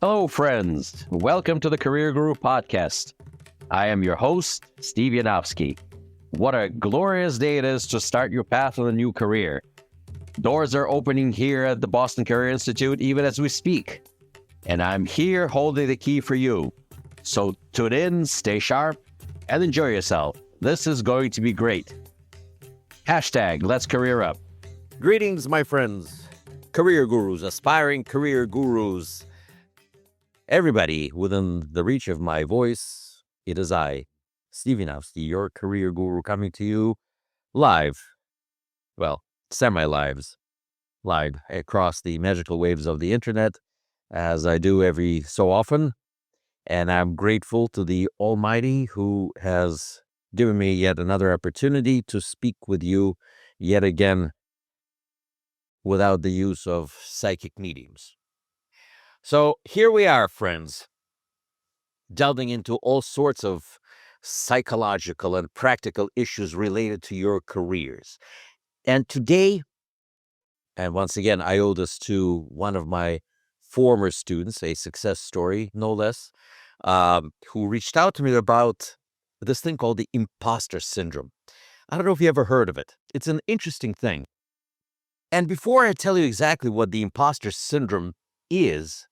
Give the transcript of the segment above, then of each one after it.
Hello, friends. Welcome to the Career Guru Podcast. I am your host, Steve Yanofsky. What a glorious day it is to start your path on a new career. Doors are opening here at the Boston Career Institute even as we speak. And I'm here holding the key for you. So tune in, stay sharp, and enjoy yourself. This is going to be great. Hashtag Let's Career Up. Greetings, my friends, career gurus, aspiring career gurus. Everybody within the reach of my voice, it is I, Steve Yanofsky, your career guru, coming to you live, well, semi-lives, live across the magical waves of the internet, as I do every so often. And I'm grateful to the Almighty who has given me yet another opportunity to speak with you yet again without the use of psychic mediums. So here we are, friends, delving into all sorts of psychological and practical issues related to your careers. And today, and once again, I owe this to one of my former students, a success story, no less, who reached out to me about this thing called the imposter syndrome. I don't know if you ever heard of it. It's an interesting thing. And before I tell you exactly what the imposter syndrome is,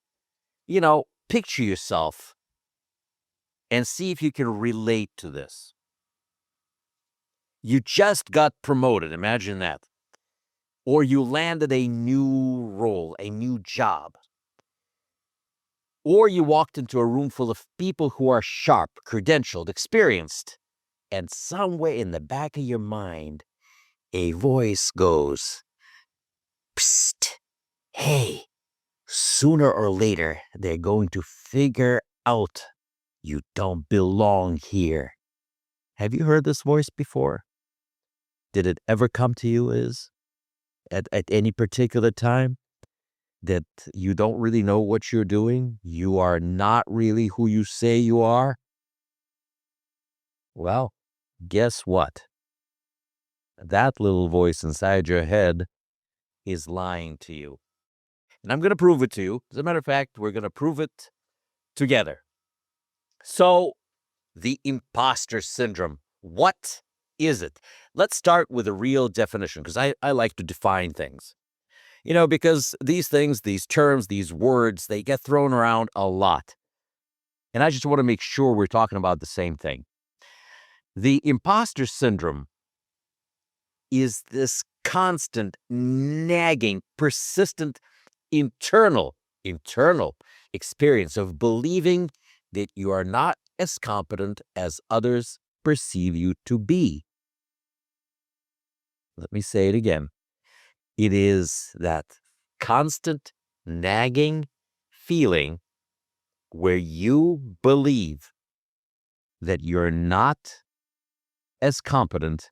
picture yourself and see if you can relate to this. You just got promoted, imagine that. Or you landed a new role, a new job. Or you walked into a room full of people who are sharp, credentialed, experienced. And somewhere in the back of your mind, a voice goes, "Psst, hey, sooner or later, they're going to figure out you don't belong here." Have you heard this voice before? Did it ever come to you at any particular time that you don't really know what you're doing? You are not really who you say you are? Well, guess what? That little voice inside your head is lying to you. And I'm going to prove it to you. As a matter of fact, we're going to prove it together. So, the imposter syndrome. What is it? Let's start with a real definition, because I like to define things. Because these things, these terms, these words, they get thrown around a lot. And I just want to make sure we're talking about the same thing. The imposter syndrome is this constant, nagging, persistent, internal experience of believing that you are not as competent as others perceive you to be. Let me say it again. It is that constant, nagging feeling where you believe that you're not as competent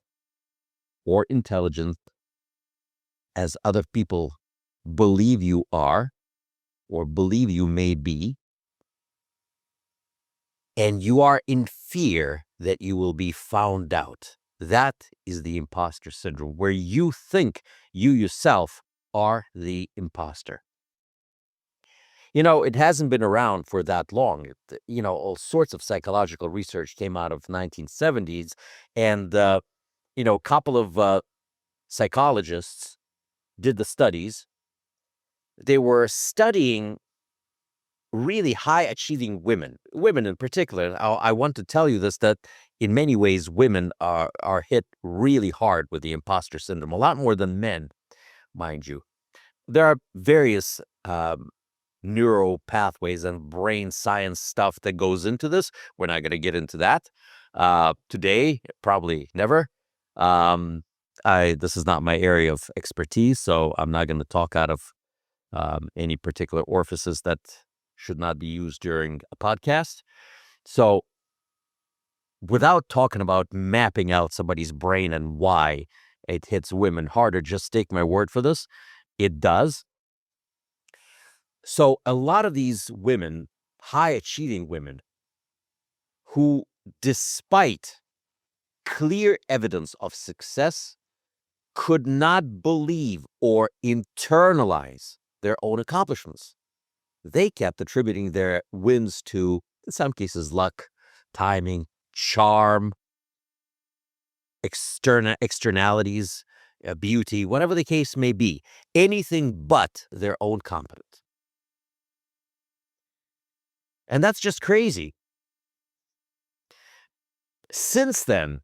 or intelligent as other people believe you are or believe you may be, and you are in fear that you will be found out. That is the imposter syndrome, where you think you yourself are the imposter. It hasn't been around for that long. All sorts of psychological research came out of the 1970s, and, a couple of psychologists did the studies. They were studying really high-achieving women in particular. I want to tell you this, that in many ways, women are hit really hard with the imposter syndrome, a lot more than men, mind you. There are various neural pathways and brain science stuff that goes into this. We're not going to get into that today, probably never. This is not my area of expertise, so I'm not going to talk out of any particular orifices that should not be used during a podcast. So without talking about mapping out somebody's brain and why it hits women harder, just take my word for this, it does. So a lot of these women, high-achieving women, who, despite clear evidence of success, could not believe or internalize their own accomplishments. they kept attributing their wins to, in some cases, luck, timing, charm, externalities, beauty, whatever the case may be, anything but their own competence. And that's just crazy. Since then,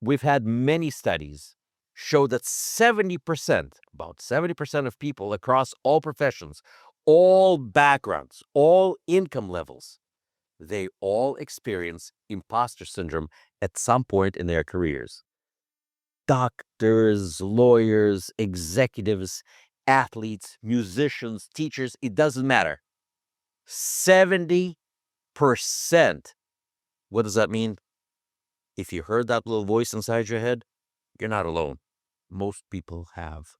we've had many studies show that 70%, about 70% of people across all professions, all backgrounds, all income levels, they all experience imposter syndrome at some point in their careers. Doctors, lawyers, executives, athletes, musicians, teachers, it doesn't matter. 70%. What does that mean? If you heard that little voice inside your head, you're not alone. Most people have.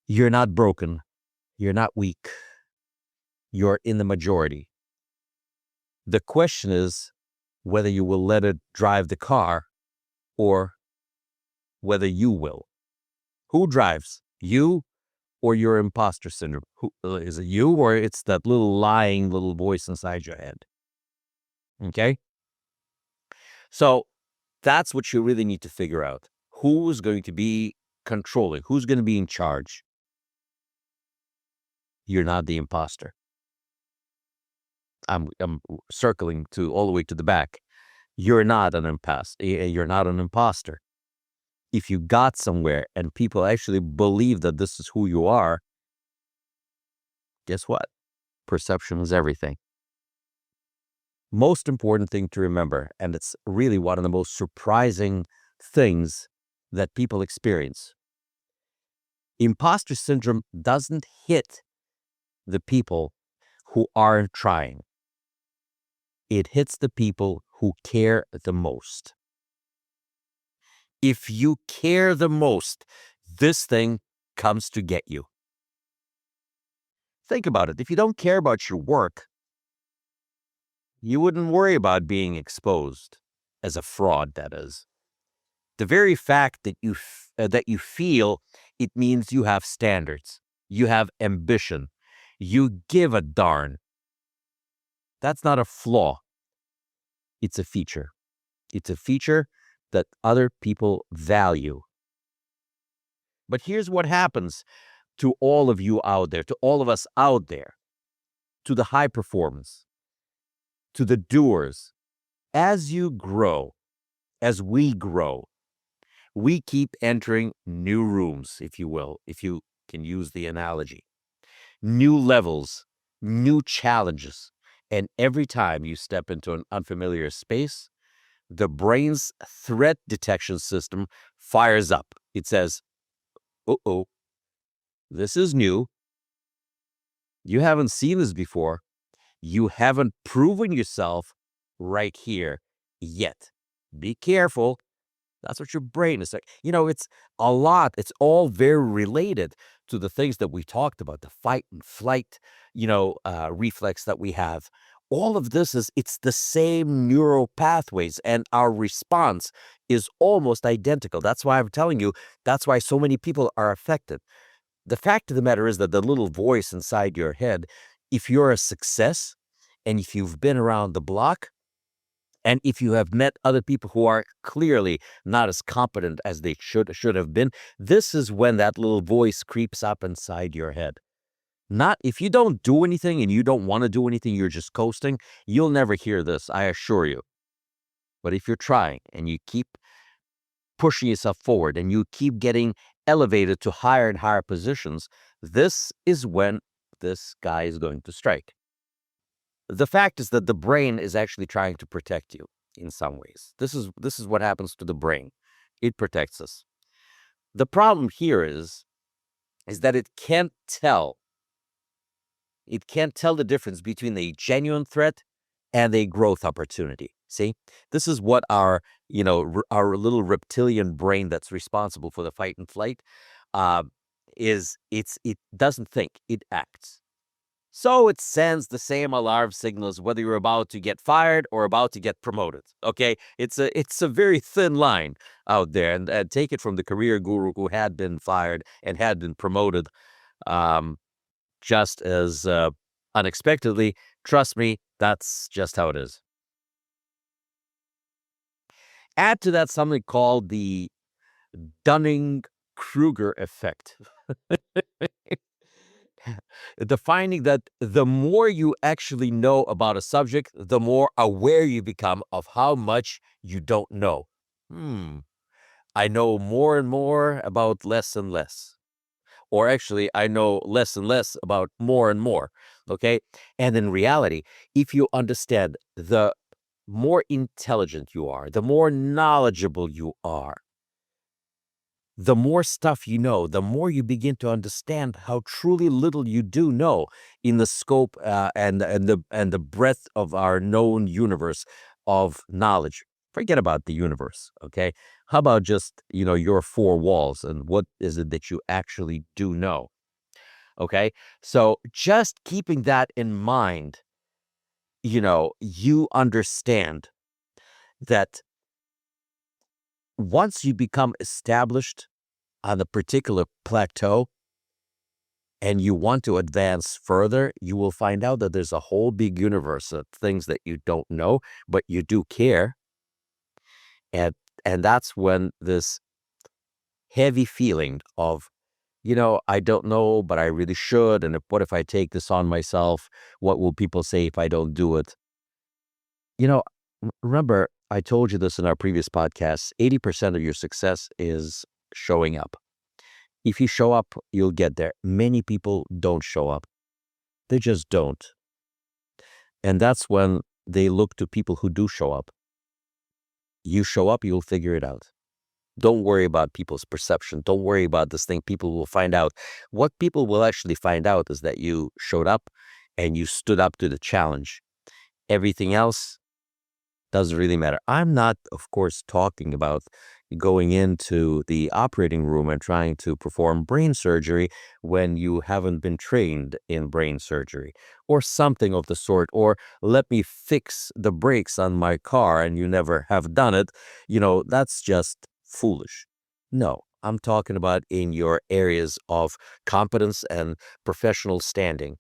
You're not broken. You're not weak. You're in the majority. The question is whether you will let it drive the car or whether you will. Who drives? You or your imposter syndrome? Is it you or it's that little lying little voice inside your head? Okay? So that's what you really need to figure out. Who's going to be controlling? Who's going to be in charge? You're not the imposter. I'm circling to all the way to the back. You're not an imposter. You're not an imposter. If you got somewhere and people actually believe that this is who you are, guess what? Perception is everything. Most important thing to remember, and it's really one of the most surprising things that people experience. Imposter syndrome doesn't hit the people who aren't trying. It hits the people who care the most. If you care the most, this thing comes to get you. Think about it. If you don't care about your work, you wouldn't worry about being exposed as a fraud, that is. The very fact that you feel, it means you have standards, you have ambition, you give a darn. That's not a flaw. It's a feature. It's a feature that other people value. But here's what happens to all of you out there, to all of us out there, to the high performers, to the doers. As you grow, as we grow, we keep entering new rooms, if you will, if you can use the analogy, new levels, new challenges. And every time you step into an unfamiliar space, the brain's threat detection system fires up. It says, uh-oh, this is new. You haven't seen this before. You haven't proven yourself right here yet. Be careful. That's what your brain is like. It's a lot. It's all very related to the things that we talked about, the fight and flight, reflex that we have. All of this it's the same neural pathways, and our response is almost identical. That's why I'm telling you, that's why so many people are affected. The fact of the matter is that the little voice inside your head, if you're a success and if you've been around the block, and if you have met other people who are clearly not as competent as they should have been, this is when that little voice creeps up inside your head. Not if you don't do anything and you don't want to do anything, you're just coasting, you'll never hear this, I assure you. But if you're trying and you keep pushing yourself forward and you keep getting elevated to higher and higher positions, this is when this guy is going to strike. The fact is that the brain is actually trying to protect you in some ways. This is what happens to the brain. It protects us. The problem here is that it can't tell. It can't tell the difference between a genuine threat and a growth opportunity. See, this is what our little reptilian brain that's responsible for the fight and flight it doesn't think, it acts. So it sends the same alarm signals whether you're about to get fired or about to get promoted. Okay, it's a very thin line out there, and take it from the career guru who had been fired and had been promoted. just as unexpectedly. Trust me, that's just how it is. Add to that something called the Dunning-Kruger effect. The finding that the more you actually know about a subject, the more aware you become of how much you don't know. I know more and more about less and less. Or actually, I know less and less about more and more. Okay? And in reality, if you understand, the more intelligent you are, the more knowledgeable you are, the more stuff you know, the more you begin to understand how truly little you do know in the scope and the breadth of our known universe of knowledge. Forget about the universe, okay? How about just, your four walls and what is it that you actually do know? Okay? So just keeping that in mind, you understand that once you become established on a particular plateau and you want to advance further, you will find out that there's a whole big universe of things that you don't know, but you do care. And and that's when this heavy feeling of, I don't know, but I really should. And what if I take this on myself? What will people say if I don't do it? You know, remember, I told you this in our previous podcast, 80% of your success is showing up. If you show up, you'll get there. Many people don't show up. They just don't. And that's when they look to people who do show up. You show up, you'll figure it out. Don't worry about people's perception. Don't worry about this thing people will find out. What people will actually find out is that you showed up and you stood up to the challenge. Everything else doesn't really matter. I'm not, of course, talking about going into the operating room and trying to perform brain surgery when you haven't been trained in brain surgery or something of the sort, or let me fix the brakes on my car and you never have done it. That's just foolish. No, I'm talking about in your areas of competence and professional standing,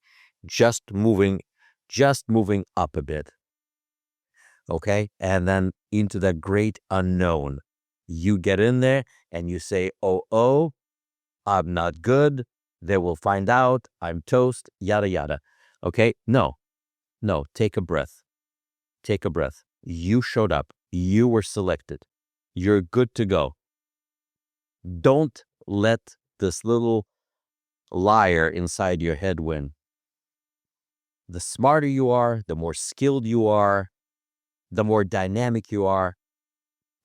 just moving, just moving up a bit. Okay. And then into the great unknown. You get in there and you say, oh, I'm not good. They will find out. I'm toast, yada, yada. Okay. No, take a breath. Take a breath. You showed up. You were selected. You're good to go. Don't let this little liar inside your head win. The smarter you are, the more skilled you are, the more dynamic you are,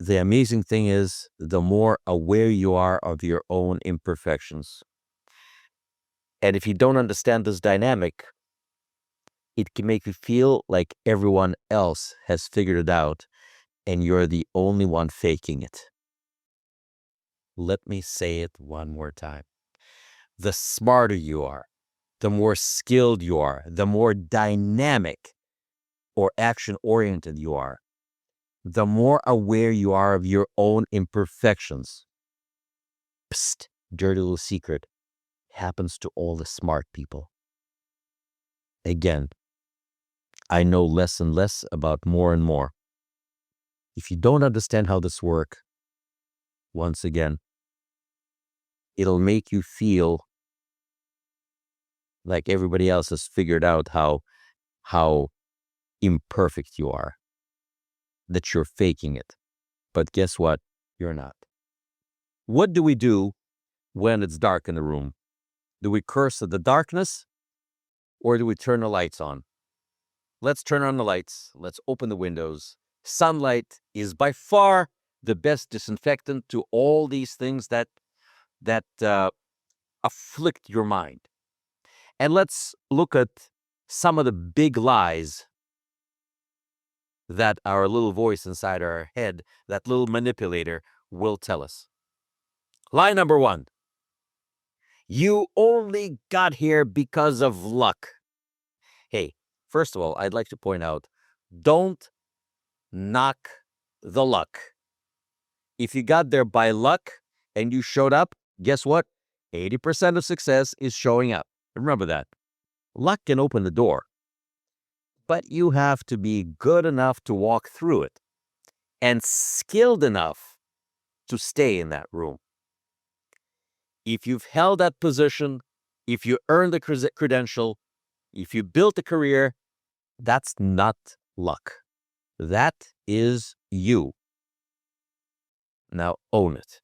the amazing thing is, the more aware you are of your own imperfections. And if you don't understand this dynamic, it can make you feel like everyone else has figured it out and you're the only one faking it. Let me say it one more time. The smarter you are, the more skilled you are, the more dynamic or action-oriented you are, the more aware you are of your own imperfections. Psst, dirty little secret. Happens to all the smart people. Again, I know less and less about more and more. If you don't understand how this works, once again, it'll make you feel like everybody else has figured out how imperfect you are, that you're faking it. But guess what? You're not. What do we do when it's dark in the room? Do we curse at the darkness or do we turn the lights on? Let's turn on the lights. Let's open the windows. Sunlight is by far the best disinfectant to all these things that afflict your mind. And let's look at some of the big lies that our little voice inside our head, that little manipulator, will tell us. Lie number one: you only got here because of luck. Hey, first of all, I'd like to point out, don't knock the luck. If you got there by luck and you showed up, guess what? 80% of success is showing up. Remember that. Luck can open the door, but you have to be good enough to walk through it and skilled enough to stay in that room. If you've held that position, if you earned the credential, if you built a career, that's not luck. That is you. Now own it.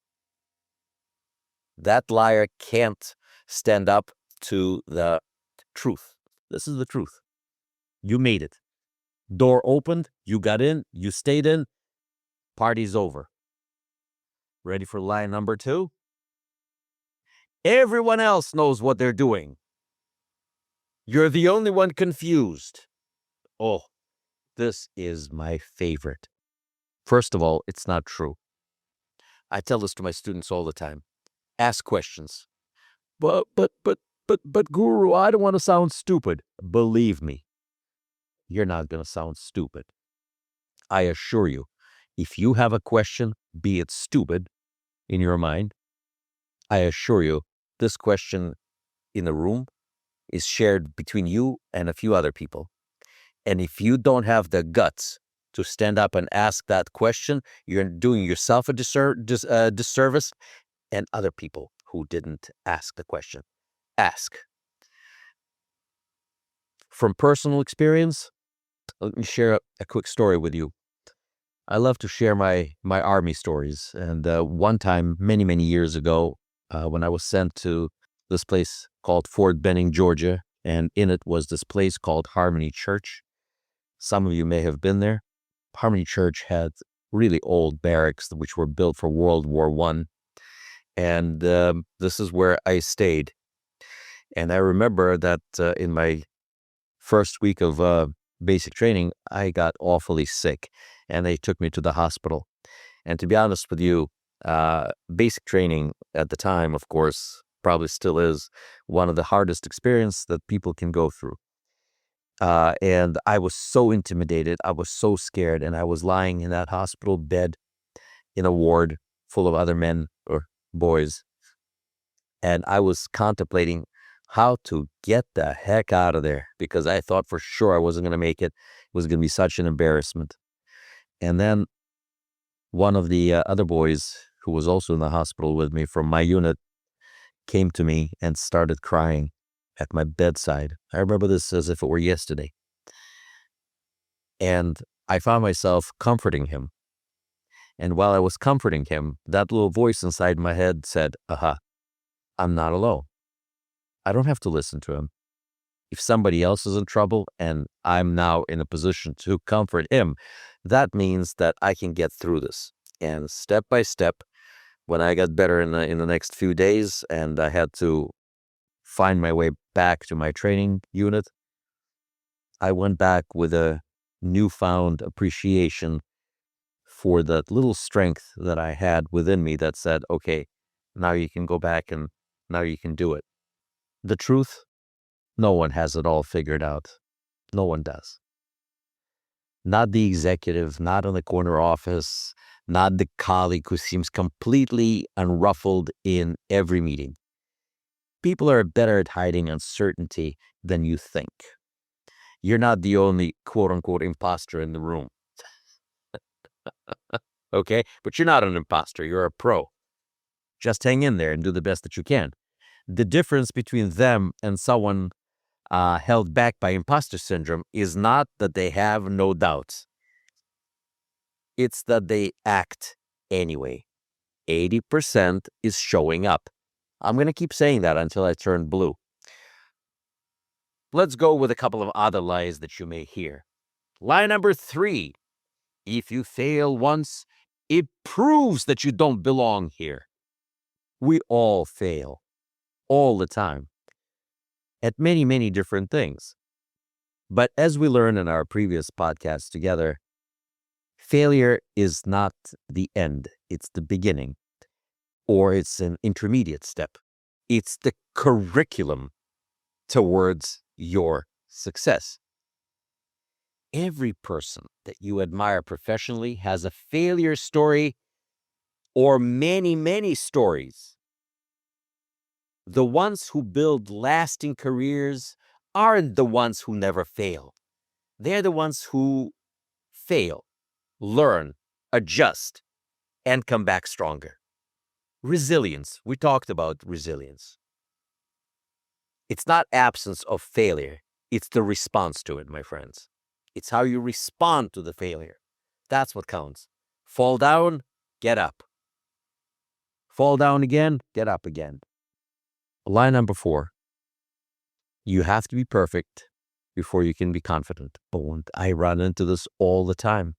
That liar can't stand up to the truth. This is the truth. You made it. Door opened, you got in, you stayed in, party's over. Ready for lie number 2? Everyone else knows what they're doing. You're the only one confused. Oh, this is my favorite. First of all, it's not true. I tell this to my students all the time. Ask questions. But, Guru, I don't want to sound stupid. Believe me, you're not going to sound stupid. I assure you, if you have a question, be it stupid in your mind, I assure you, this question in the room is shared between you and a few other people. And if you don't have the guts to stand up and ask that question, you're doing yourself a disservice and other people who didn't ask the question. Ask. From personal experience, let me share a quick story with you. I love to share my army stories. And one time, many years ago, when I was sent to this place called Fort Benning, Georgia, and in it was this place called Harmony Church. Some of you may have been there. Harmony Church had really old barracks which were built for World War I. And this is where I stayed. And I remember that in my first week of basic training, I got awfully sick, and they took me to the hospital. And to be honest with you, basic training at the time, of course, probably still is one of the hardest experiences that people can go through. And I was so intimidated. I was so scared. And I was lying in that hospital bed in a ward full of other men or boys. And I was contemplating how to get the heck out of there because I thought for sure I wasn't going to make it. It was going to be such an embarrassment. And then one of the other boys who was also in the hospital with me from my unit came to me and started crying at my bedside. I remember this as if it were yesterday. And I found myself comforting him. And while I was comforting him, that little voice inside my head said, aha, I'm not alone. I don't have to listen to him. If somebody else is in trouble and I'm now in a position to comfort him, that means that I can get through this. And step by step, when I got better in the next few days and I had to find my way back to my training unit, I went back with a newfound appreciation for that little strength that I had within me that said, okay, now you can go back and now you can do it. The truth, no one has it all figured out. No one does. Not the executive, not in the corner office, not the colleague who seems completely unruffled in every meeting. People are better at hiding uncertainty than you think. You're not the only quote-unquote imposter in the room. Okay? But you're not an imposter. You're a pro. Just hang in there and do the best that you can. The difference between them and someone held back by imposter syndrome is not that they have no doubts. It's that they act anyway. 80% is showing up. I'm going to keep saying that until I turn blue. Let's go with a couple of other lies that you may hear. Lie number 3. If you fail once, it proves that you don't belong here. We all fail, all the time, at many different things. But as we learned in our previous podcast together, failure is not the end, it's the beginning, or it's an intermediate step. It's the curriculum towards your success. Every person that you admire professionally has a failure story or many stories. The ones who build lasting careers aren't the ones who never fail. They're the ones who fail, learn, adjust, and come back stronger. Resilience. We talked about resilience. It's not absence of failure. It's the response to it, my friends. It's how you respond to the failure. That's what counts. Fall down, get up. Fall down again, get up again. Line number 4. You have to be perfect before you can be confident. Oh, I run into this all the time.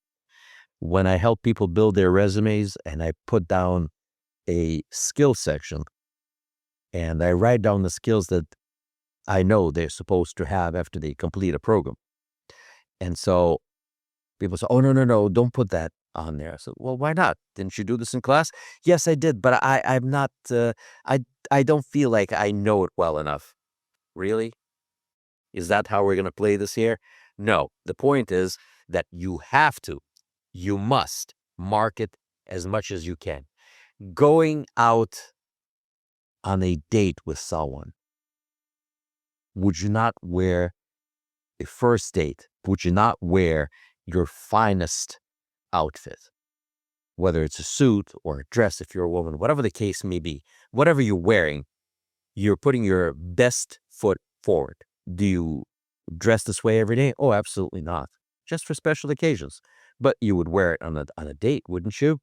When I help people build their resumes and I put down a skill section and I write down the skills that I know they're supposed to have after they complete a program. And so people say, oh, no, don't put that on there. I said, well, why not? Didn't you do this in class? Yes, I did, but I'm not, I don't feel like I know it well enough. Really? Is that how we're going to play this here? No, the point is that you must market as much as you can. Going out on a date with someone, would you not wear a first date? Would you not wear your finest outfit? Whether it's a suit or a dress if you're a woman, whatever the case may be, whatever you're wearing, you're putting your best foot forward. Do you dress this way every day? Oh, absolutely not. Just for special occasions. But you would wear it on a date, wouldn't you?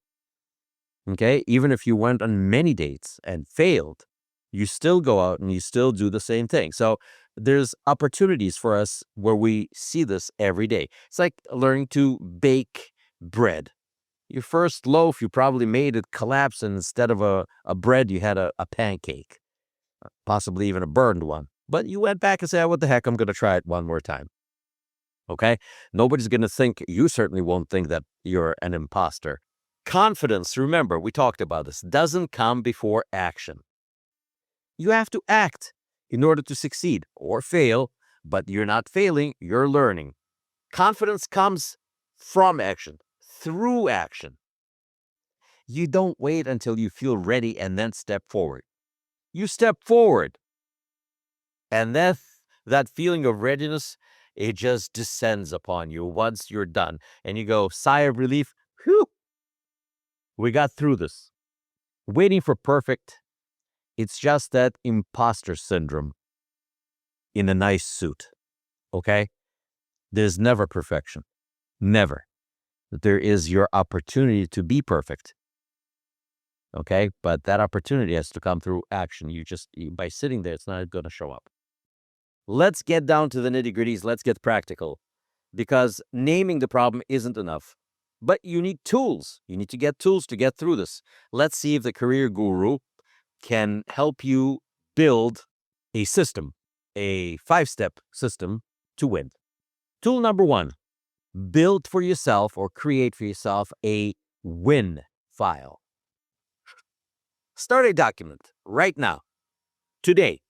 Okay? Even if you went on many dates and failed, you still go out and you still do the same thing. So there's opportunities for us where we see this every day. It's like learning to bake bread. Your first loaf, you probably made it collapse, and instead of a bread, you had a pancake, possibly even a burned one. But you went back and said, what the heck, I'm going to try it one more time. Okay? Nobody's going to think, you certainly won't think that you're an imposter. Confidence, remember, we talked about this, doesn't come before action. You have to act in order to succeed or fail, but you're not failing, you're learning. Confidence comes from action, through action. You don't wait until you feel ready and then step forward. You step forward. And then that feeling of readiness, it just descends upon you once you're done. And you go, sigh of relief, whew, we got through this. Waiting for perfect, it's just that imposter syndrome in a nice suit, okay? There's never perfection. Never. There is your opportunity to be perfect. Okay? But that opportunity has to come through action. By sitting there, it's not going to show up. Let's get down to the nitty-gritties. Let's get practical. Because naming the problem isn't enough. But you need tools. You need to get tools to get through this. Let's see if the career guru can help you build a system, a 5-step system to win. Tool number 1, build for yourself or create for yourself a win file. Start a document right now, today,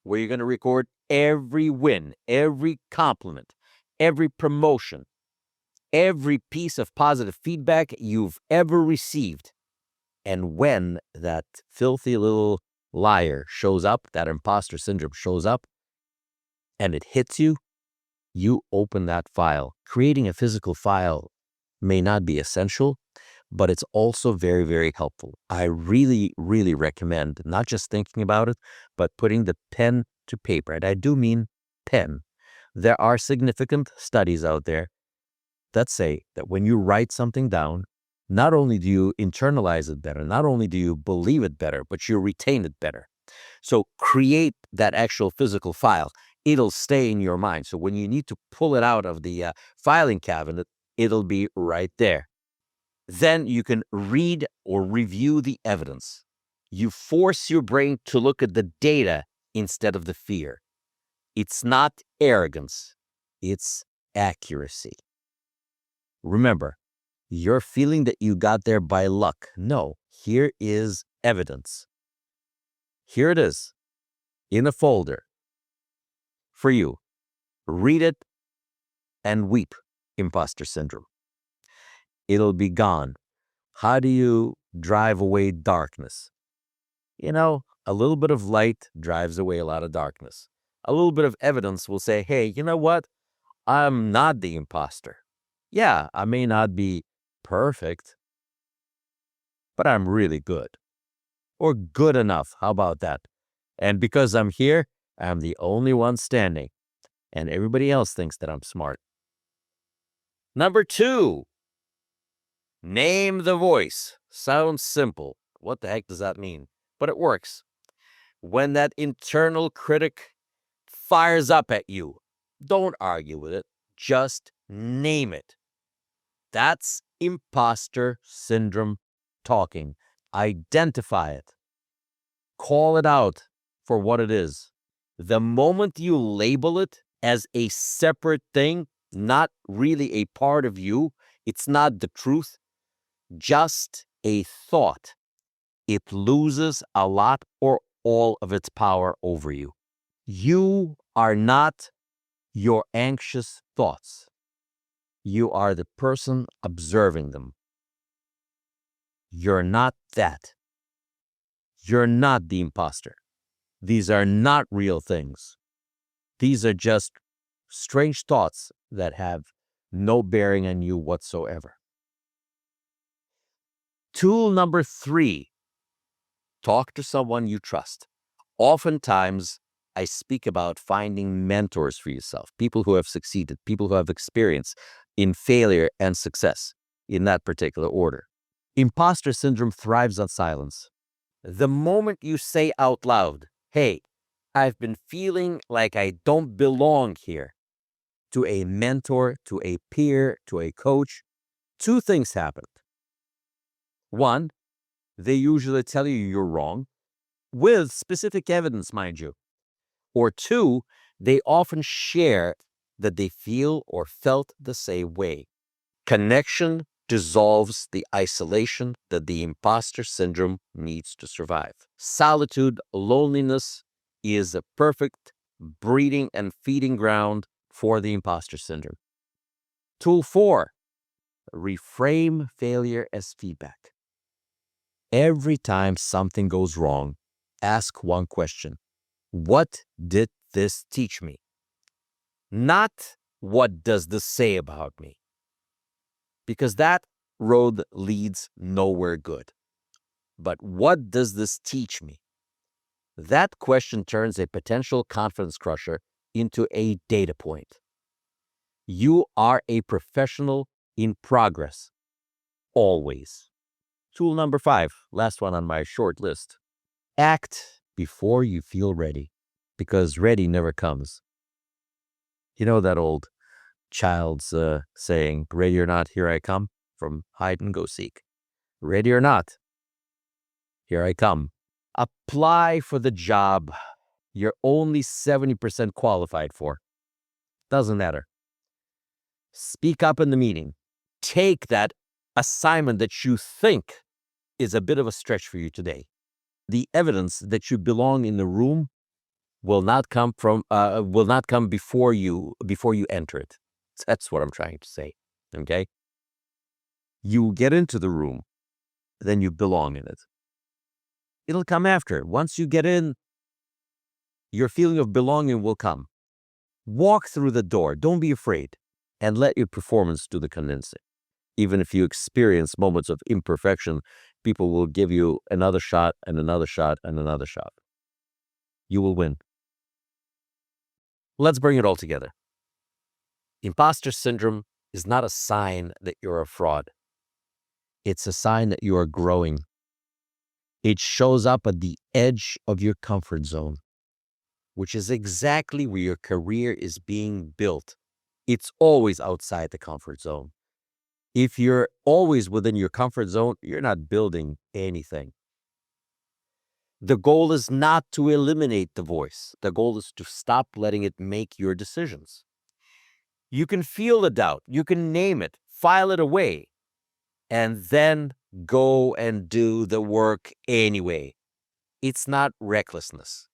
where you're going to record every win, every compliment, every promotion, every piece of positive feedback you've ever received. And when that filthy little liar shows up, that imposter syndrome shows up, and it hits you, you open that file. Creating a physical file may not be essential, but it's also very, very helpful. I really, really recommend not just thinking about it, but putting the pen to paper. And I do mean pen. There are significant studies out there that say that when you write something down, not only do you internalize it better, not only do you believe it better, but you retain it better. So create that actual physical file. It'll stay in your mind. So when you need to pull it out of the filing cabinet, it'll be right there. Then you can read or review the evidence. You force your brain to look at the data instead of the fear. It's not arrogance, it's accuracy. Remember, you're feeling that you got there by luck. No, here is evidence. Here it is in a folder for you. Read it and weep, imposter syndrome. It'll be gone. How do you drive away darkness? A little bit of light drives away a lot of darkness. a little bit of evidence will say, hey, you know what? I'm not the imposter. Yeah, I may not be perfect, but I'm really good or good enough. How about that? And because I'm here, I'm the only one standing, and everybody else thinks that I'm smart. Number 2, name the voice. Sounds simple. What the heck does that mean? But it works. When that internal critic fires up at you, don't argue with it. Just name it. That's imposter syndrome talking. Identify it. Call it out for what it is. The moment you label it as a separate thing, not really a part of you, it's not the truth, just a thought, it loses a lot or all of its power over you. You are not your anxious thoughts. You are the person observing them. You're not that. You're not the imposter. These are not real things. These are just strange thoughts that have no bearing on you whatsoever. Tool number 3, talk to someone you trust. Oftentimes, I speak about finding mentors for yourself, people who have succeeded, people who have experience in failure and success in that particular order. Imposter syndrome thrives on silence. The moment you say out loud, hey, I've been feeling like I don't belong here, to a mentor, to a peer, to a coach, 2 things happened. 1, they usually tell you you're wrong, with specific evidence, mind you. Or 2, they often share that they feel or felt the same way. Connection dissolves the isolation that the imposter syndrome needs to survive. Solitude, loneliness is a perfect breeding and feeding ground for the imposter syndrome. Tool 4, reframe failure as feedback. Every time something goes wrong, ask one question. What did this teach me? Not what does this say about me? Because that road leads nowhere good. But what does this teach me? That question turns a potential confidence crusher into a data point. You are a professional in progress, always. Tool number 5, last one on my short list. Act before you feel ready, because ready never comes. You know that old child's saying, ready or not, here I come, from hide and go seek. Ready or not, here I come. Apply for the job you're only 70% qualified for. Doesn't matter. Speak up in the meeting. Take that assignment that you think is a bit of a stretch for you today. The evidence that you belong in the room will not come before you enter it. That's what I'm trying to say. Okay? You get into the room, then you belong in it. It'll come after. Once you get in, your feeling of belonging will come. Walk through the door. Don't be afraid. And let your performance do the convincing. Even if you experience moments of imperfection, people will give you another shot and another shot and another shot. You will win. Let's bring it all together. Imposter syndrome is not a sign that you're a fraud. It's a sign that you are growing. It shows up at the edge of your comfort zone, which is exactly where your career is being built. It's always outside the comfort zone. If you're always within your comfort zone, you're not building anything. The goal is not to eliminate the voice. The goal is to stop letting it make your decisions. You can feel the doubt. You can name it, file it away, and then go and do the work anyway. It's not recklessness.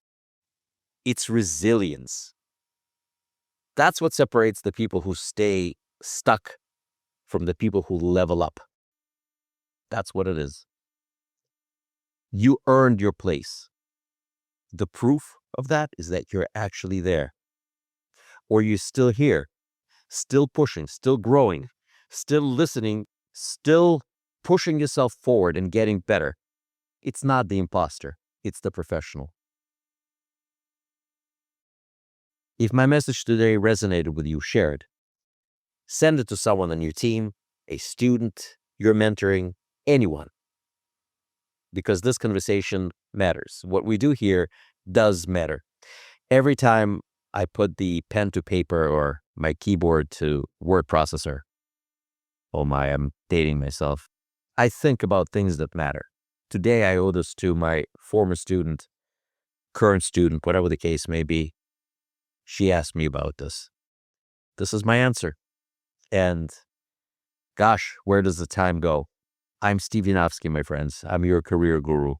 It's resilience. That's what separates the people who stay stuck from the people who level up. That's what it is. You earned your place. The proof of that is that you're actually there, or you're still here, still pushing, still growing, still listening, still pushing yourself forward and getting better. It's not the imposter, it's the professional. If my message today resonated with you, share it. Send it to someone on your team, a student you're mentoring, anyone. Because this conversation matters. What we do here does matter. Every time I put the pen to paper or my keyboard to word processor, oh my, I'm dating myself, I think about things that matter. Today I owe this to my former student, current student, whatever the case may be. She asked me about this. This is my answer. And gosh, where does the time go? I'm Steve Yanofsky, my friends. I'm your career guru.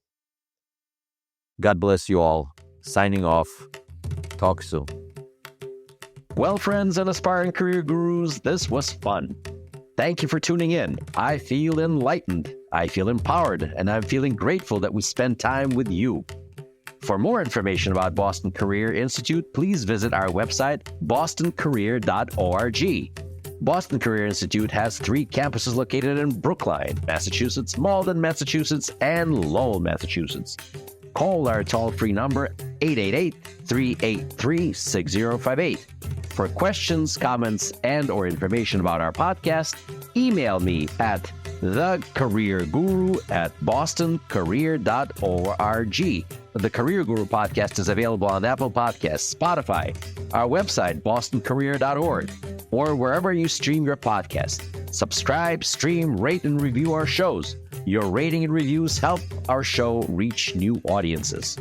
God bless you all. Signing off. Talk soon. Well, friends and aspiring career gurus, this was fun. Thank you for tuning in. I feel enlightened, I feel empowered, and I'm feeling grateful that we spent time with you. For more information about Boston Career Institute, please visit our website, bostoncareer.org. Boston Career Institute has 3 campuses located in Brookline, Massachusetts, Malden, Massachusetts, and Lowell, Massachusetts. Call our toll-free number 888-383-6058. For questions, comments, and/or information about our podcast, email me at thecareerguru@bostoncareer.org. The Career Guru podcast is available on Apple Podcasts, Spotify, our website, bostoncareer.org, or wherever you stream your podcast. Subscribe, stream, rate, and review our shows. Your rating and reviews help our show reach new audiences.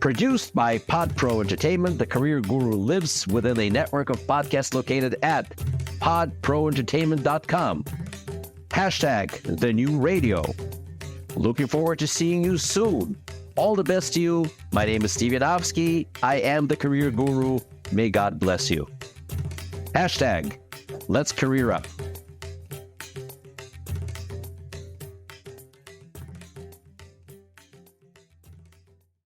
Produced by PodPro Entertainment, The Career Guru lives within a network of podcasts located at podproentertainment.com. #The New Radio. Looking forward to seeing you soon. All the best to you. My name is Steve Yanofsky. I am the Career Guru. May God bless you. #Let's Career Up.